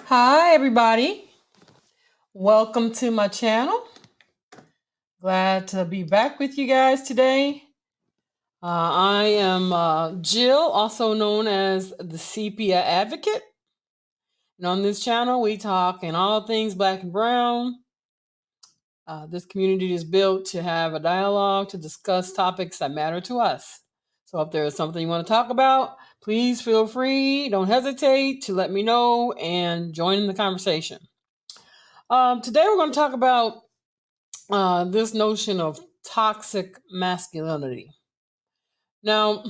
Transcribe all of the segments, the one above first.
Hi, everybody. Welcome to my channel. Glad to be back with you guys today. I am Jill, also known as the Sepia Advocate. And on this channel, we talk in all things black and brown. This community is built to have a dialogue to discuss topics that matter to us. So if there is something you want to talk about, please feel free. Don't hesitate to let me know and join in the conversation. Today, we're going to talk about this notion of toxic masculinity. Now,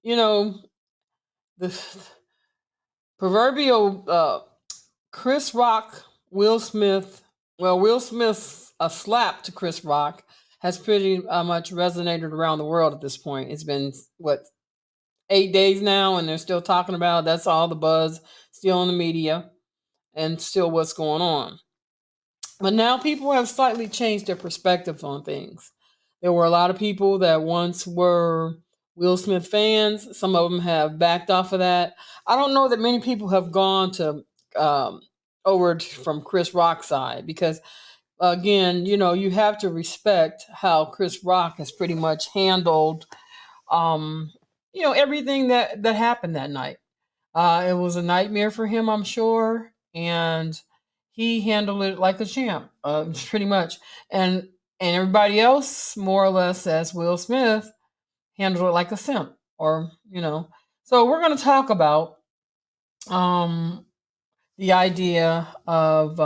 you know, the proverbial Chris Rock, Will Smith, Will Smith's a slap to Chris Rock has pretty much resonated around the world at this point. It's been, 8 days now, and they're still talking about it. That's all the buzz, still in the media, and still what's going on. But now people have slightly changed their perspectives on things. There were a lot of people that once were Will Smith fans. Some of them have backed off of that. I don't know that many people have gone to over from Chris Rock's side because, again, you have to respect how Chris Rock has pretty much handled, everything that happened that night. It was a nightmare for him, I'm sure, and he handled it like a champ, pretty much. And everybody else, more or less, as Will Smith, handled it like a simp, or. So we're going to talk about um, the idea of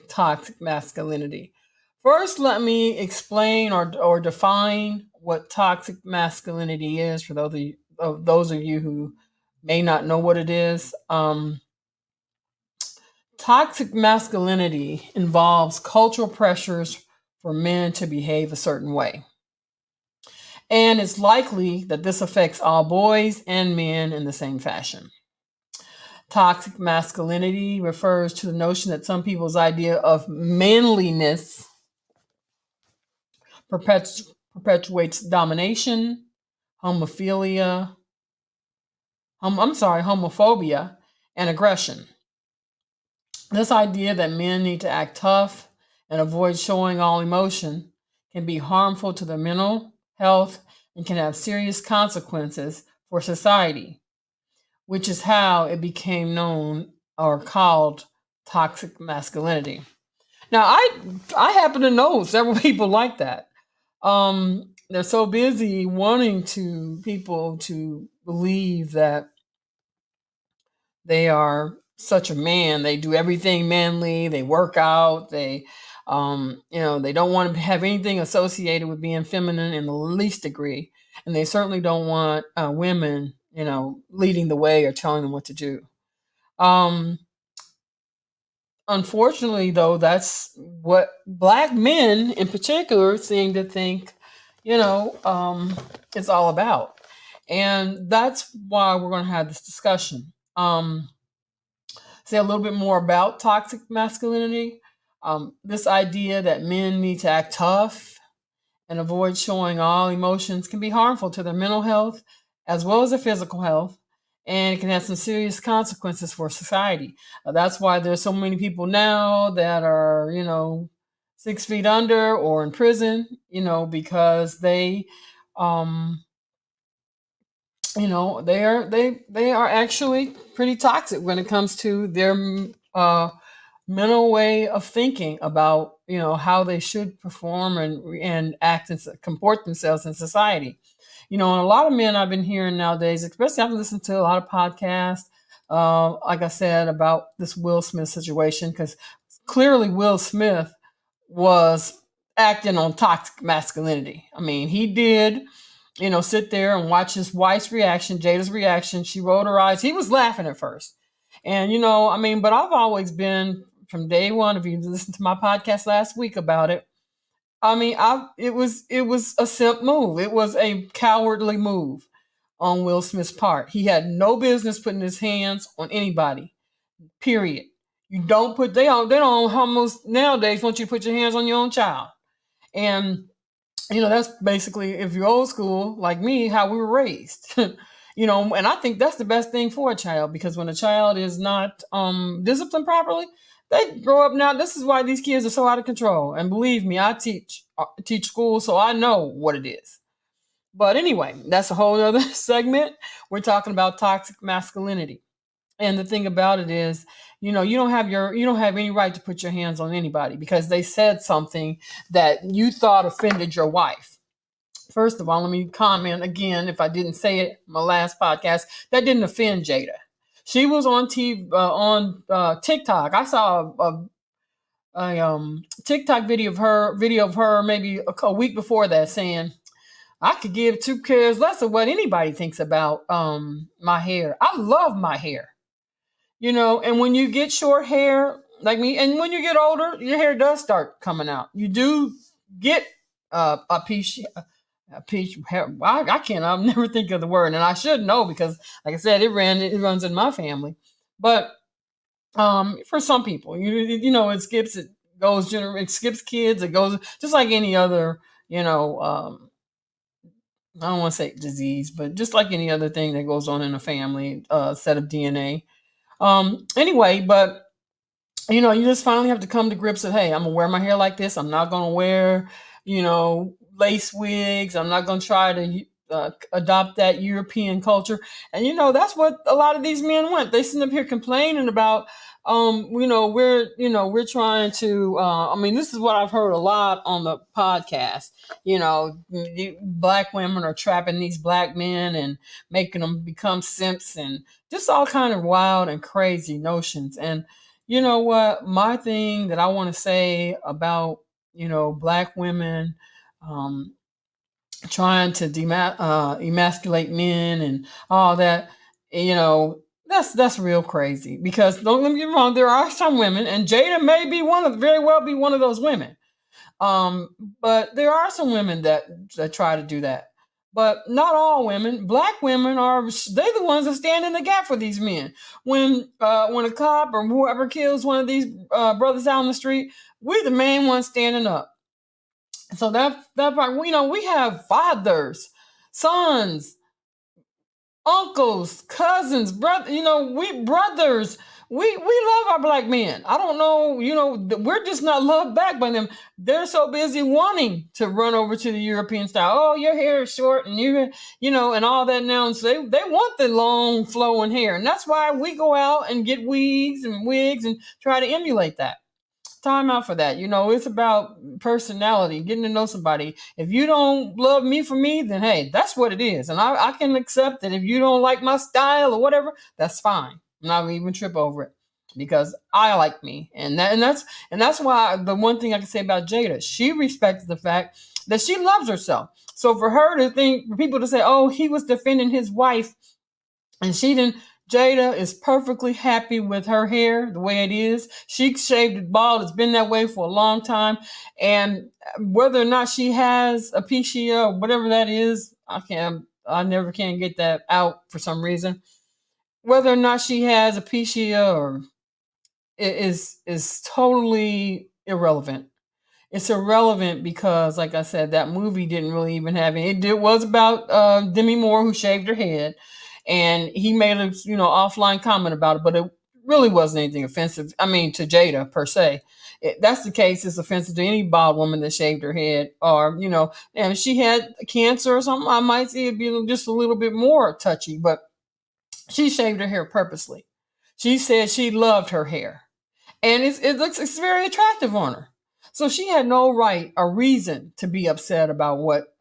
toxic masculinity. First, let me explain or define what toxic masculinity is for those of you who may not know what it is. Toxic masculinity involves cultural pressures for men to behave a certain way. And it's likely that this affects all boys and men in the same fashion. Toxic masculinity refers to the notion that some people's idea of manliness perpetuates domination, homophobia, homophobia, and aggression. This idea that men need to act tough and avoid showing all emotion can be harmful to their mental health and can have serious consequences for society, which is how it became known or called toxic masculinity. Now, I happen to know several people like that. They're so busy wanting people to believe that they are such a man. They do everything manly. They work out. They don't want to have anything associated with being feminine in the least degree, and they certainly don't want women, leading the way or telling them what to do. Um, Unfortunately, though, that's what black men in particular seem to think, it's all about. And that's why we're going to have this discussion. Say a little bit more about toxic masculinity. This idea that men need to act tough and avoid showing all emotions can be harmful to their mental health as well as their physical health, and it can have some serious consequences for society. That's why there's so many people now that are, 6 feet under or in prison, because um, they are actually pretty toxic when it comes to their mental way of thinking about how they should perform and act and comport themselves in society. And a lot of men I've been hearing nowadays, especially I've listened to a lot of podcasts, like I said, about this Will Smith situation, because clearly Will Smith was acting on toxic masculinity. I mean, he did, sit there and watch his wife's reaction, Jada's reaction. She rolled her eyes. He was laughing at first. And, but I've always been from day one, if you listened to my podcast last week about it, it was a simp move. It was a cowardly move on Will Smith's part. He had no business putting his hands on anybody. Period. You don't put they don't almost nowadays want you to put your hands on your own child. And that's basically, if you're old school like me, how we were raised. And I think that's the best thing for a child, because when a child is not disciplined properly, they grow up. Now this is why these kids are so out of control. And believe me, I teach school, so I know what it is. But anyway, that's a whole other segment. We're talking about toxic masculinity. And the thing about it is, you don't have any right to put your hands on anybody because they said something that you thought offended your wife. First of all, let me comment again, if I didn't say it in my last podcast, that didn't offend Jada. She was on TV, on TikTok. I saw a TikTok video of her maybe a week before that, saying, I could give two cares less of what anybody thinks about my hair. I love my hair. And when you get short hair like me, and when you get older, your hair does start coming out. You do get a peach hair. I can't. I'll never think of the word, and I should know because, like I said, it runs in my family. But for some people, it skips. It skips kids. It goes just like any other. I don't want to say disease, but just like any other thing that goes on in a family, set of DNA. Anyway, but you just finally have to come to grips with, hey, I'm gonna wear my hair like this. I'm not gonna wear, lace wigs. I'm not gonna try to adopt that European culture. And that's what a lot of these men want. They sit up here complaining about, we're trying to. This is what I've heard a lot on the podcast. Black women are trapping these black men and making them become simps and just all kind of wild and crazy notions. And you know what? My thing that I want to say about, black women trying to emasculate men and all that, that's real crazy. Because don't let me get me wrong, there are some women, and Jada may be very well be one of those women. But there are some women that try to do that. But not all women. Black women they the ones that stand in the gap for these men. When a cop or whoever kills one of these brothers out on the street, we're the main ones standing up. So that part, we have fathers, sons, uncles, cousins, brother. We brothers. We love our black men. I don't know. We're just not loved back by them. They're so busy wanting to run over to the European style. Oh, your hair is short, and and all that now. And so they want the long flowing hair, and that's why we go out and get wigs and try to emulate that. Time out for that. It's about personality, getting to know somebody. If you don't love me for me, then hey, that's what it is. And I can accept that if you don't like my style or whatever, that's fine. I'm not gonna even trip over it because I like me. And that's why the one thing I can say about Jada, she respects the fact that she loves herself. So for people to say, oh, he was defending his wife and she didn't. Jada is perfectly happy with her hair the way it is. She shaved it bald. It's been that way for a long time. And whether or not she has alopecia or whatever that is, I never can get that out for some reason. Whether or not she has alopecia or is totally irrelevant. It's irrelevant because, like I said, that movie didn't really even have it. It was about Demi Moore, who shaved her head, and he made a offline comment about it, but it really wasn't anything offensive. To Jada per se. If that's the case, it's offensive to any bald woman that shaved her head, or and if she had cancer or something, I might see it be just a little bit more touchy. But she shaved her hair purposely. She said she loved her hair, and it's very attractive on her. So she had no right or reason to be upset about what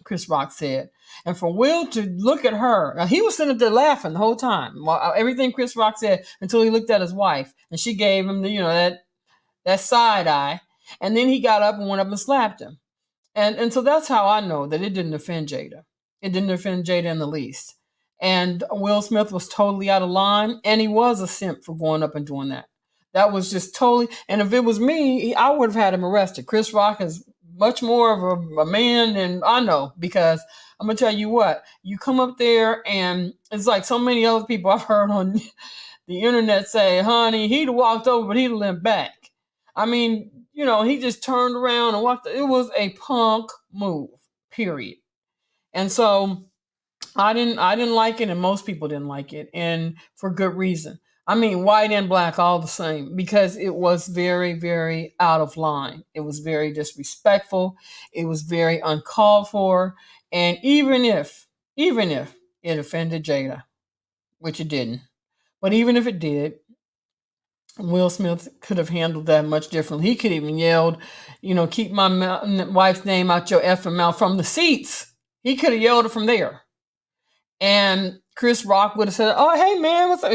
Chris Rock said. And for Will to look at her, he was sitting there laughing the whole time, while everything Chris Rock said, until he looked at his wife, and she gave him that side eye, and then he got up and went up and slapped him. And so that's how I know that it didn't offend Jada. It didn't offend Jada in the least. And Will Smith was totally out of line, and he was a simp for going up and doing that. That was just totally. And if it was me, I would have had him arrested. Chris Rock is much more of a man than I know, because I'm gonna tell you what, you come up there and it's like so many other people I've heard on the internet say, honey, he'd have walked over, but he'd have limped back. He just turned around and walked. It was a punk move, period. And so I didn't like it, and most people didn't like it, and for good reason. I mean, white and black all the same, because it was very, very out of line. It was very disrespectful. It was very uncalled for. And even if it offended Jada, which it didn't, but even if it did, Will Smith could have handled that much differently. He could even yelled, keep my wife's name out your effing mouth from the seats. He could have yelled it from there. And Chris Rock would have said, "Oh, hey man, what's up?"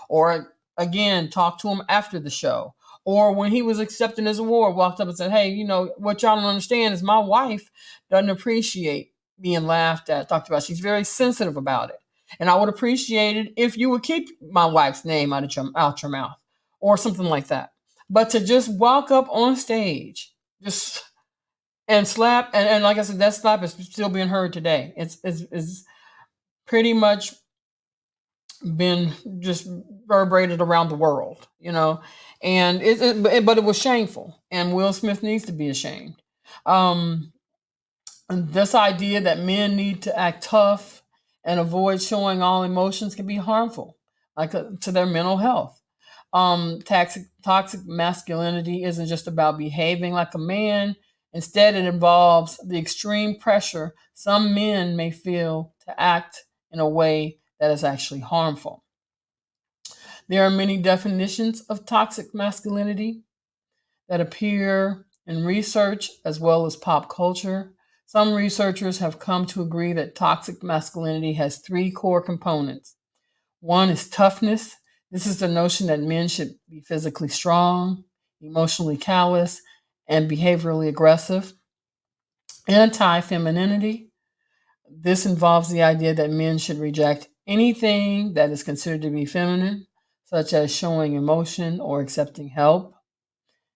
Or again, talk to him after the show, or when he was accepting his award, walked up and said, "Hey, what y'all don't understand is my wife doesn't appreciate being laughed at, talked about. She's very sensitive about it, and I would appreciate it if you would keep my wife's name out your mouth, or something like that." But to just walk up on stage, just and slap, and like I said, that slap is still being heard today. It's pretty much been just reverberated around the world, and but it was shameful, and Will Smith needs to be ashamed. Um, and this idea that men need to act tough and avoid showing all emotions can be harmful, like to their mental health. Toxic masculinity isn't just about behaving like a man. Instead, it involves the extreme pressure some men may feel to act in a way that is actually harmful. There are many definitions of toxic masculinity that appear in research as well as pop culture. Some researchers have come to agree that toxic masculinity has three core components. One is toughness. This is the notion that men should be physically strong, emotionally callous, and behaviorally aggressive. Anti-femininity. This involves the idea that men should reject anything that is considered to be feminine, such as showing emotion or accepting help.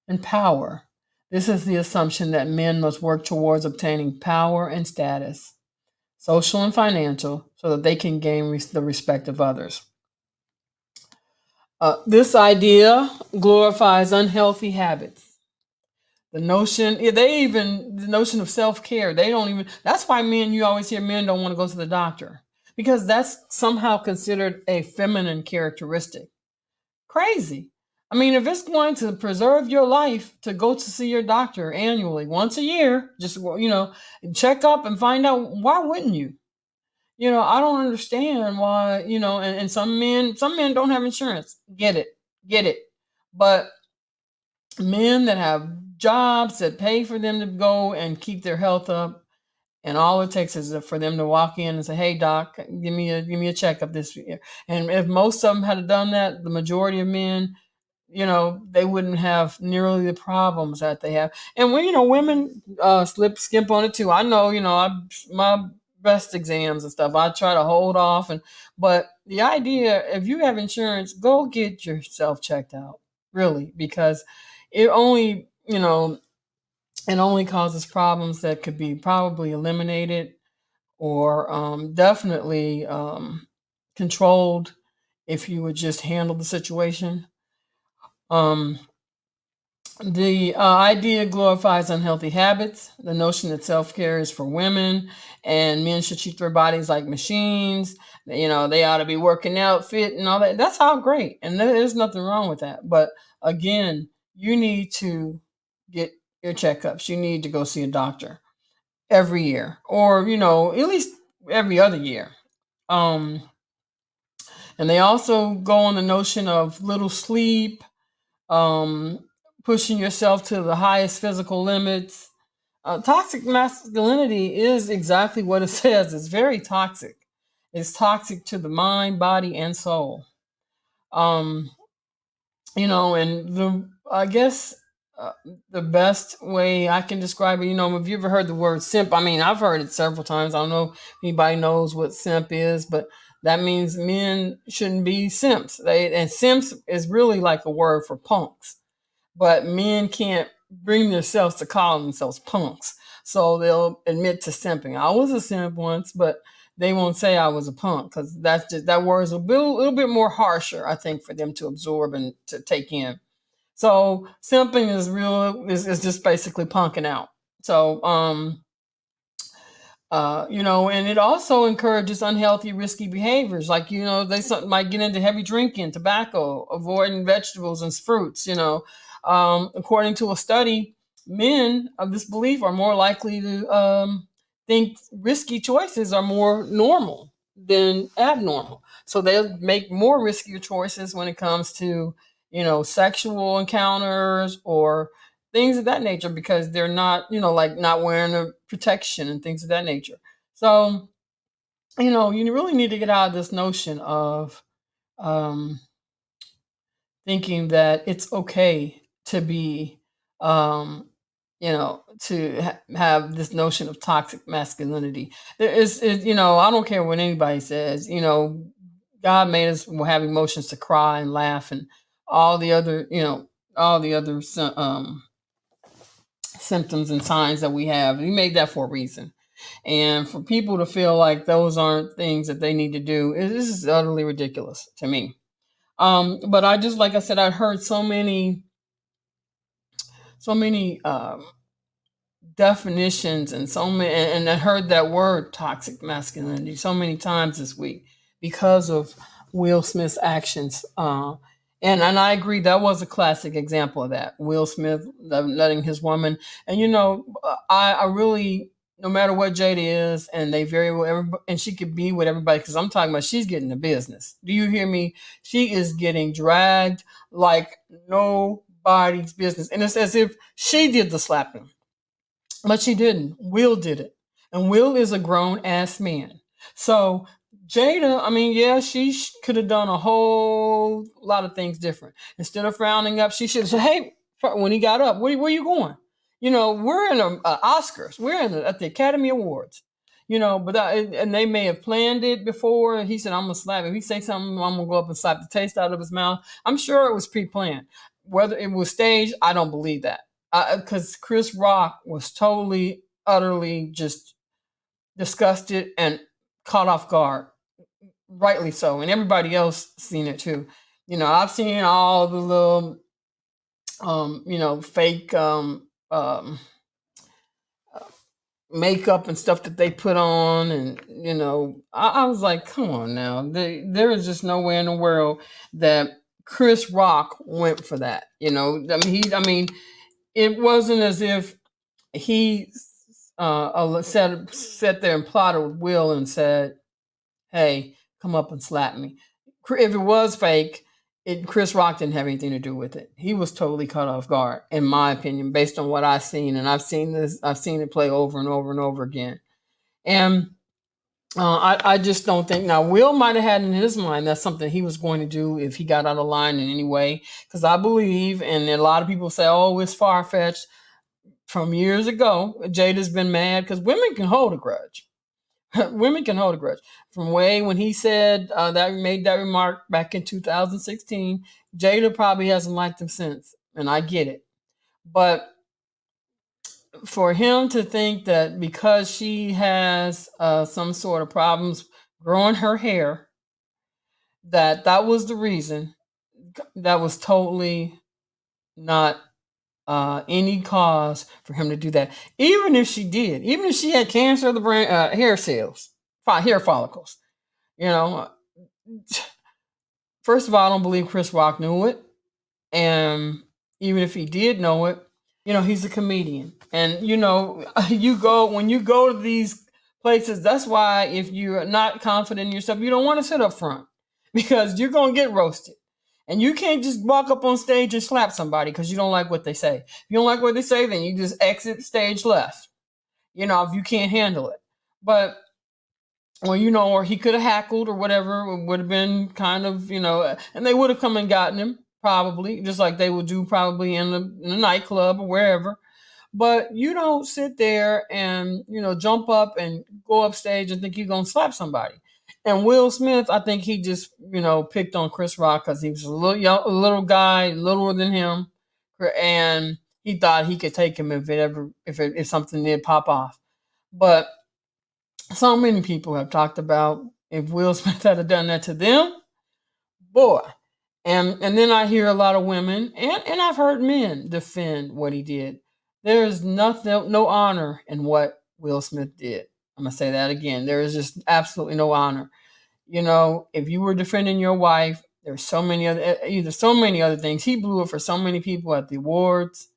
And power. This is the assumption that men must work towards obtaining power and status, social and financial, so that they can gain the respect of others. This idea glorifies unhealthy habits. The notion of self care, they don't even, that's why you always hear men don't want to go to the doctor, because that's somehow considered a feminine characteristic. Crazy. I mean, if it's going to preserve your life to go to see your doctor annually, once a year, just, check up and find out, why wouldn't you? I don't understand why, and some men don't have insurance. Get it. But men that have jobs that pay for them to go and keep their health up, and all it takes is for them to walk in and say, "Hey doc, give me a checkup this year." And if most of them had done that, the majority of men, they wouldn't have nearly the problems that they have. And when, women skimp on it too. I know, my breast exams and stuff, I try to hold off. But the idea, if you have insurance, go get yourself checked out, really, because it only, it only causes problems that could be probably eliminated, or definitely controlled, if you would just handle the situation. Um, the idea glorifies unhealthy habits. The notion that self care is for women, and men should treat their bodies like machines. They ought to be working out, fit, and all that. That's all great, and there's nothing wrong with that. But again, you need to get your checkups. You need to go see a doctor every year, or at least every other year. Um, and they also go on the notion of little sleep, um, pushing yourself to the highest physical limits. Toxic masculinity is exactly what it says. It's very toxic. It's toxic to the mind, body, and soul. Um, and I guess uh, the best way I can describe it, if you ever heard the word simp, I mean, I've heard it several times. I don't know if anybody knows what simp is, but that means men shouldn't be simps. And simps is really like a word for punks, but men can't bring themselves to call themselves punks. So they'll admit to simping. I was a simp once, but they won't say I was a punk, because that word is a little bit more harsher, I think, for them to absorb and to take in. So simping is just basically punking out. So And it also encourages unhealthy, risky behaviors. Like, they might get into heavy drinking, tobacco, avoiding vegetables and fruits. According to a study, men of this belief are more likely to think risky choices are more normal than abnormal. So they'll make more riskier choices when it comes to, sexual encounters or things of that nature, because they're not, like not wearing a protection and things of that nature. So, you really need to get out of this notion of um, thinking that it's okay to be, have this notion of toxic masculinity. I don't care what anybody says. God made us have emotions to cry and laugh and all the other, all the other symptoms and signs that we have. He made that for a reason. And for people to feel like those aren't things that they need to do, this is utterly ridiculous to me. But I just, like I said, I heard so many definitions and so many, and I heard that word toxic masculinity so many times this week because of Will Smith's actions. And I agree, that was a classic example of that. Will Smith letting his woman, and I really, no matter what Jada is, and they very well, and she could be with everybody, because I'm talking about she's getting the business. Do you hear me? She is getting dragged like nobody's business, and it's as if she did the slapping. But she didn't. Will did it. And Will is a grown ass man. So Jada, I mean, yeah, she could have done a whole lot of things different. Instead of frowning up, she should have said, hey, when he got up, where you going? We're in Oscars. We're at the Academy Awards. And they may have planned it before. He said, I'm going to slap him. If he say something, I'm going to go up and slap the taste out of his mouth. I'm sure it was pre-planned. Whether it was staged, I don't believe that, because Chris Rock was totally, utterly just disgusted and caught off guard, rightly so, and everybody else seen it too. I've seen all the little, fake makeup and stuff that they put on, and I was like, come on now, there is just nowhere in the world that Chris Rock went for that. I mean, it wasn't as if he sat there and plotted with Will and said, "Hey, come up and slap me." If it was fake, Chris Rock didn't have anything to do with it. He was totally caught off guard, in my opinion, based on what I've seen, and I've seen it play over and over and over again. And I just don't think, now Will might have had in his mind that's something he was going to do if he got out of line in any way, because I believe, and a lot of people say, "Oh, it's far fetched." From years ago, Jada's been mad because women can hold a grudge. Women can hold a grudge. From way when he said that, made that remark back in 2016, Jada probably hasn't liked him since, and I get it. But for him to think that because she has some sort of problems growing her hair, that was the reason, that was totally not any cause for him to do that. Even if she did, even if she had cancer of the brain, hair cells, hair follicles, you know, first of all, I don't believe Chris Rock knew it. And even if he did know it, he's a comedian. And, when you go to these places, that's why if you're not confident in yourself, you don't want to sit up front, because you're going to get roasted. And you can't just walk up on stage and slap somebody because you don't like what they say. If you don't like what they say, then you just exit stage left, if you can't handle it. But, or he could have hackled or whatever, it would have been kind of, and they would have come and gotten him, probably, just like they would do probably in the nightclub or wherever. But you don't sit there and, jump up and go up stage and think you're going to slap somebody. And Will Smith, I think he just, picked on Chris Rock because he was a little guy, littler than him, and he thought he could take him if something did pop off. But so many people have talked about if Will Smith had done that to them, boy. And then I hear a lot of women, and I've heard men defend what he did. There is no honor in what Will Smith did. I'm gonna say that again. There is just absolutely no honor. You know, if you were defending your wife, there's so many other either so many other things. He blew it for so many people at the awards.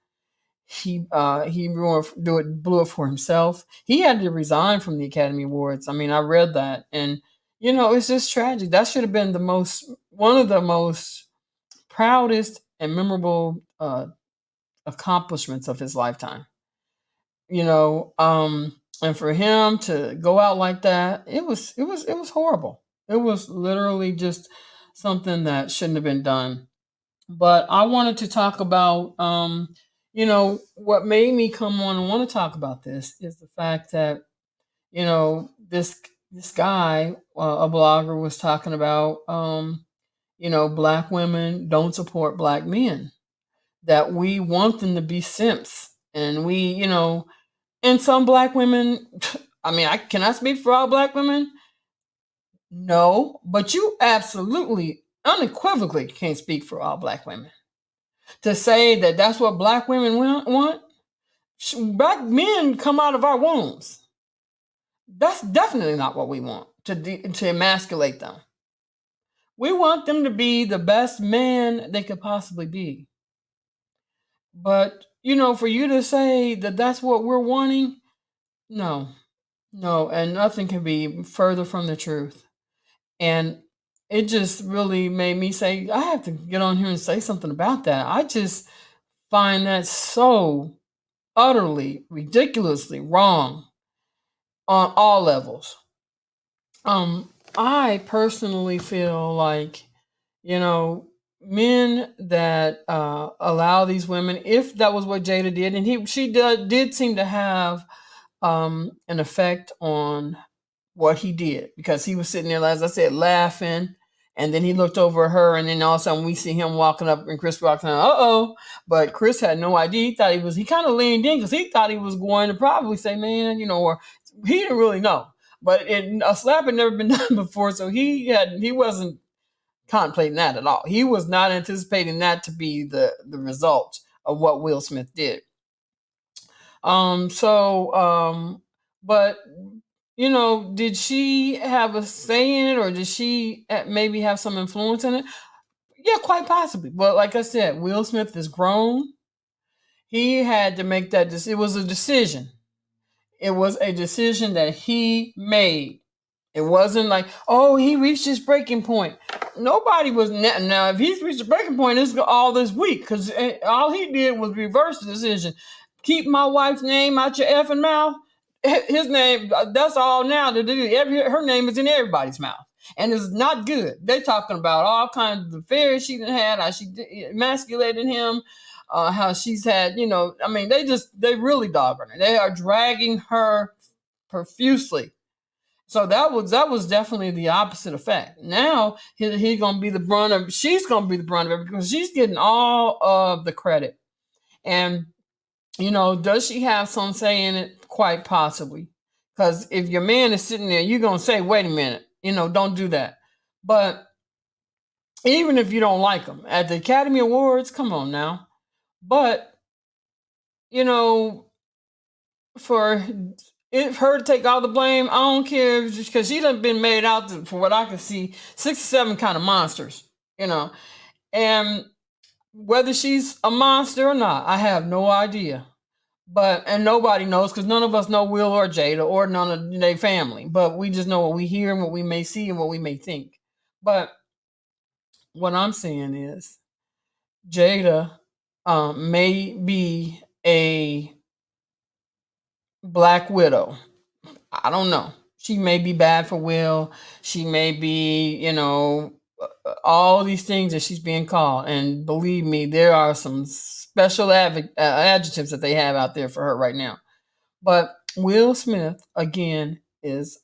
He blew it for himself. He had to resign from the Academy Awards. I mean, I read that, and you know, it's just tragic. That should have been the most one of the most proudest and memorable accomplishments of his lifetime. You know, and for him to go out like that, it was horrible. It was literally just something that shouldn't have been done. But I wanted to talk about, you know, what made me come on and want to talk about this is the fact that, you know, this guy, a blogger, was talking about, you know, black women don't support black men. That we want them to be simps, and we, you know, and some black women. I mean, I can I speak for all black women? No, but you absolutely, unequivocally can't speak for all black women to say that that's what black women want. Black men come out of our wombs. That's definitely not what we want to emasculate them. We want them to be the best man they could possibly be. But you know, for you to say that that's what we're wanting, no, no, and nothing can be further from the truth. And it just really made me say, I have to get on here and say something about that. I just find that so utterly, ridiculously wrong on all levels. I personally feel like, you know, men that allow these women, if that was what Jada did, and she did seem to have an effect on what he did because he was sitting there, as I said, laughing. And then he looked over at her, and then all of a sudden we see him walking up, and Chris walking out. But Chris had no idea. He kind of leaned in because he thought he was going to probably say, man, you know, or he didn't really know. But a slap had never been done before, so he wasn't contemplating that at all. He was not anticipating that to be the result of what Will Smith did. So but you know, did she have a say in it, or did she maybe have some influence in it? Yeah, quite possibly. But like I said, Will Smith is grown. He had to make that decision. It was a decision. It was a decision that he made. It wasn't like, oh, he reached his breaking point. Nobody was now. If he's reached the breaking point, it's all this week because all he did was reverse the decision. Keep my wife's name out your effing mouth. His name. That's all now. Her name is in everybody's mouth, and it's not good. They're talking about all kinds of affairs she had, how she emasculated him, how she's had. You know, I mean, they really dogging her. They are dragging her profusely. So that was definitely the opposite effect. Now he's gonna be the brunt of she's gonna be the brunt of it because she's getting all of the credit. And you know, does she have some say in it? Quite possibly. Because if your man is sitting there, you're gonna say, wait a minute, you know, don't do that. But even if you don't like him at the Academy Awards, come on now. But you know, for her to take all the blame, I don't care because she done been made out to, for what I can see, 6 or 7 kind of monsters, you know. And whether she's a monster or not, I have no idea. But and nobody knows because none of us know Will or Jada or none of their family. But we just know what we hear and what we may see and what we may think. But what I'm saying is Jada may be a black widow. I don't know. She may be bad for Will. She may be, you know, all these things that she's being called. And believe me, there are some special adjectives that they have out there for her right now. But Will Smith, again, is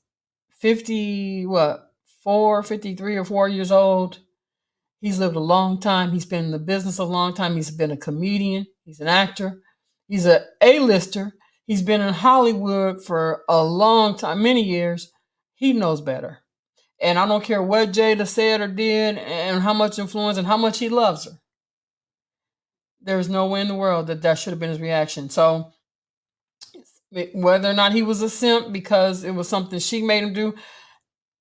50, what, 53 or 4 years old. He's lived a long time. He's been in the business a long time. He's been a comedian. He's an actor. He's a A-lister. He's been in Hollywood for a long time, many years. He knows better. And I don't care what Jada said or did and how much influence and how much he loves her. There's no way in the world that should have been his reaction. So whether or not he was a simp because it was something she made him do,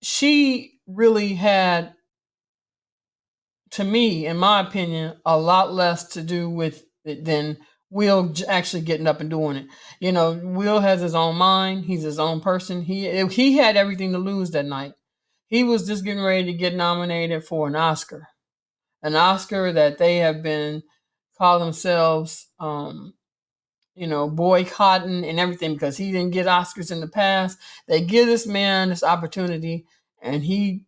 she really had, to me, in my opinion, a lot less to do with it than Will actually getting up and doing it. Will has his own mind. He's his own person. He had everything to lose that night. He was just getting ready to get nominated for an Oscar that they have been call themselves, boycotting and everything because he didn't get Oscars in the past. They give this man this opportunity, and he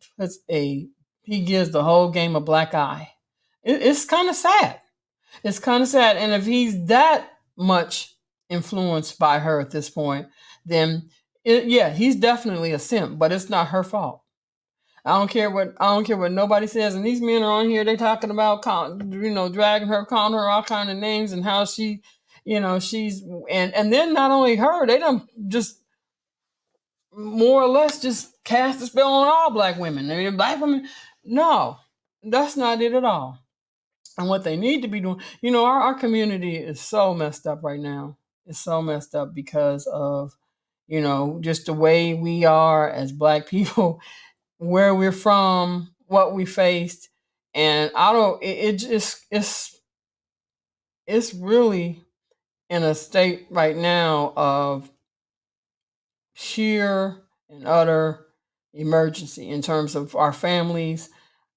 gives the whole game a black eye. It's kind of sad. It's kind of sad. And if he's that much influenced by her at this point, then yeah, he's definitely a simp. But it's not her fault. I don't care what nobody says. And these men are on here. They talking about dragging her, calling her all kind of names, and how she's and then not only her, they don't just more or less just cast a spell on all black women. I mean, black women, no, that's not it at all. And what they need to be doing, our community is so messed up right now. It's so messed up because of, just the way we are as black people, where we're from, what we faced. And I don't, it just, it's really in a state right now of sheer and utter emergency in terms of our families,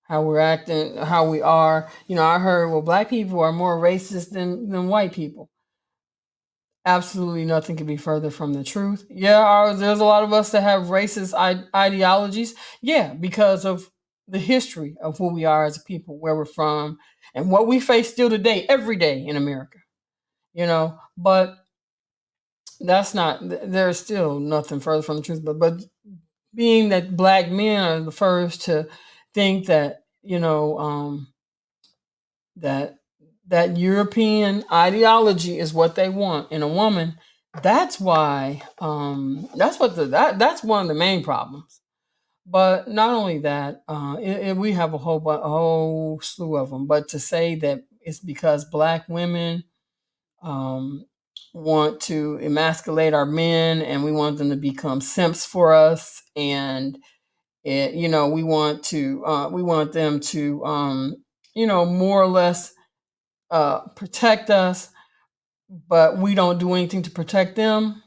how we're acting, how we are. I heard, well, black people are more racist than white people. Absolutely nothing could be further from the truth. Yeah, there's a lot of us that have racist ideologies. Yeah, because of the history of who we are as a people, where we're from, and what we face still today, every day in America. But that's not. There's still nothing further from the truth. But being that black men are the first to think that that that European ideology is what they want in a woman. That's why that's one of the main problems. But not only that, we have a whole slew of them. But to say that it's because black women um, want to emasculate our men, and we want them to become simps for us, and we want them to more or less protect us, but we don't do anything to protect them.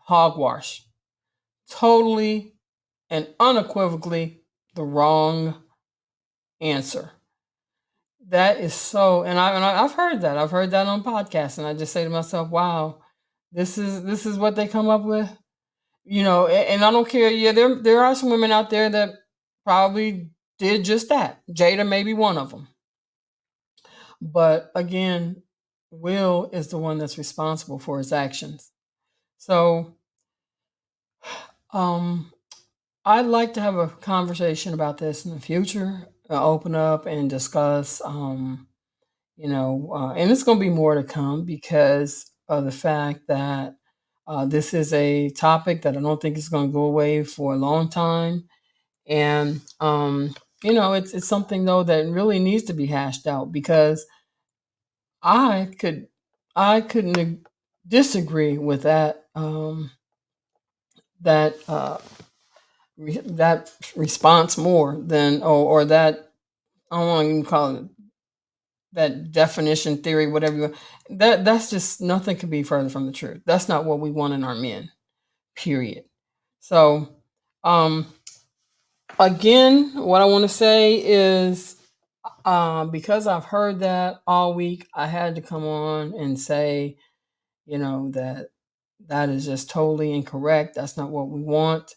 Hogwash. Totally and unequivocally the wrong answer. That is so, I've heard that. I've heard that on podcasts, and I just say to myself, "Wow, this is what they come up with." And I don't care. Yeah, there are some women out there that probably did just that. Jada may be one of them, but again, Will is the one that's responsible for his actions. So, um, I'd like to have a conversation about this in the future. Open up and discuss. And it's going to be more to come because of the fact that this is a topic that I don't think is going to go away for a long time. And it's something though that really needs to be hashed out because I could I couldn't disagree with that response more than or that I don't want to even call it that definition theory, whatever that's just nothing could be further from the truth. That's not what we want in our men. Period. So um again, what I want to say is because I've heard that all week, I had to come on and say, that is just totally incorrect. That's not what we want.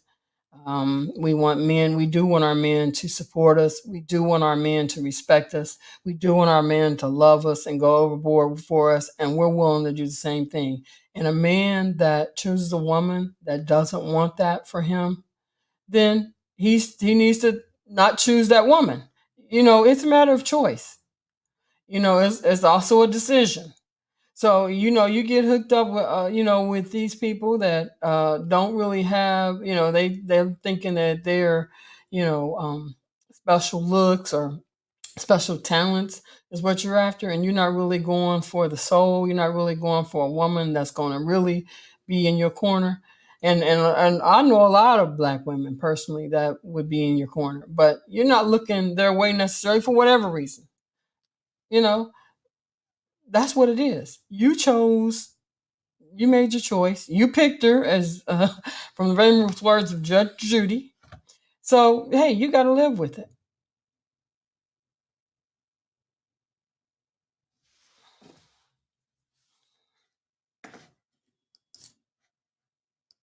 We do want our men to support us. We do want our men to respect us. We do want our men to love us and go overboard for us. And we're willing to do the same thing. And a man that chooses a woman that doesn't want that for him, then he needs to not choose that woman. It's a matter of choice. It's also a decision. So you get hooked up with with these people that don't really have they're thinking that they're special looks or special talents is what you're after, and you're not really going for the soul. You're not really going for a woman that's going to really be in your corner. And I know a lot of Black women personally that would be in your corner, but you're not looking their way necessarily for whatever reason. You know, that's what it is. You chose, you made your choice. You picked her, from the famous words of Judge Judy. So, hey, you got to live with it.